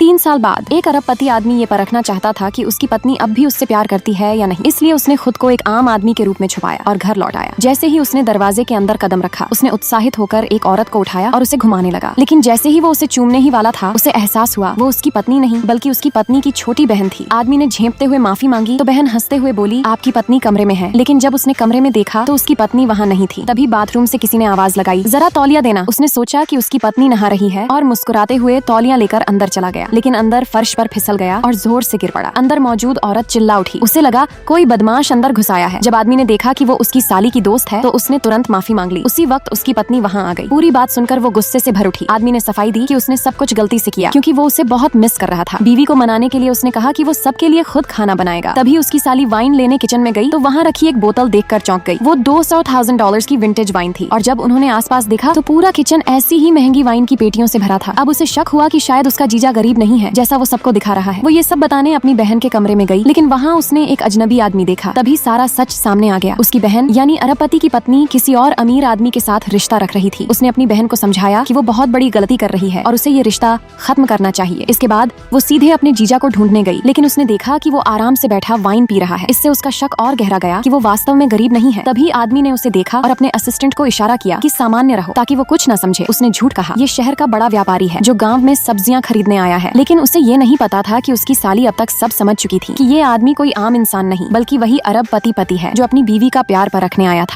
3 साल बाद एक अरबपति आदमी ये परखना चाहता था कि उसकी पत्नी अब भी उससे प्यार करती है या नहीं, इसलिए उसने खुद को एक आम आदमी के रूप में छुपाया और घर लौट आया। जैसे ही उसने दरवाजे के अंदर कदम रखा, उसने उत्साहित होकर एक औरत को उठाया और उसे घुमाने लगा। लेकिन जैसे ही वो उसे चूमने ही वाला था, उसे एहसास हुआ वो उसकी पत्नी नहीं बल्कि उसकी पत्नी की छोटी बहन थी। आदमी ने झेंपते हुए माफी मांगी तो बहन हंसते हुए बोली, आपकी पत्नी कमरे में है। लेकिन जब उसने कमरे में देखा तो उसकी पत्नी वहाँ नहीं थी। तभी बाथरूम से किसी ने आवाज लगाई, जरा तौलिया देना। उसने सोचा कि उसकी पत्नी नहा रही है और मुस्कुराते हुए तौलिया लेकर अंदर चला गया। लेकिन अंदर फर्श पर फिसल गया और जोर से गिर पड़ा। अंदर मौजूद औरत चिल्ला उठी। उसे लगा कोई बदमाश अंदर घुस आया है। जब आदमी ने देखा कि वो उसकी साली की दोस्त है तो उसने तुरंत माफी मांग ली। उसी वक्त उसकी पत्नी वहाँ आ गई। पूरी बात सुनकर वो गुस्से से भर उठी। आदमी ने सफाई दी कि उसने सब कुछ गलती से किया क्योंकि वो उसे बहुत मिस कर रहा था। बीवी को मनाने के लिए उसने कहा कि वो सबके लिए खुद खाना बनाएगा। तभी उसकी साली वाइन लेने किचन में गई तो वहाँ रखी एक बोतल देखकर चौंक गई। वो $200,000 की विंटेज वाइन थी और जब उन्होंने आसपास देखा तो पूरा किचन ऐसी ही महंगी वाइन की पेटियों से भरा था। अब उसे शक हुआ कि शायद उसका जीजा गरीब नहीं है जैसा वो सबको दिखा रहा है। वो ये सब बताने अपनी बहन के कमरे में गई, लेकिन वहाँ उसने एक अजनबी आदमी देखा। तभी सारा सच सामने आ गया। उसकी बहन यानी अरबपति की पत्नी किसी और अमीर आदमी के साथ रिश्ता रख रही थी। उसने अपनी बहन को समझाया कि वो बहुत बड़ी गलती कर रही है और उसे ये रिश्ता खत्म करना चाहिए। इसके बाद वो सीधे अपने जीजा को ढूंढने गई, लेकिन उसने देखा कि वो आराम से बैठा वाइन पी रहा है। इससे उसका शक और गहरा गया कि वो वास्तव में गरीब नहीं है। तभी आदमी ने उसे देखा और अपने असिस्टेंट को इशारा किया कि सामान्य रहो ताकि वो कुछ न समझे। उसने झूठ कहा, ये शहर का बड़ा व्यापारी है जो गांव में सब्जियां खरीदने आया है। लेकिन उसे ये नहीं पता था कि उसकी साली अब तक सब समझ चुकी थी कि ये आदमी कोई आम इंसान नहीं बल्कि वही अरबपति पति है जो अपनी बीवी का प्यार परखने आया था।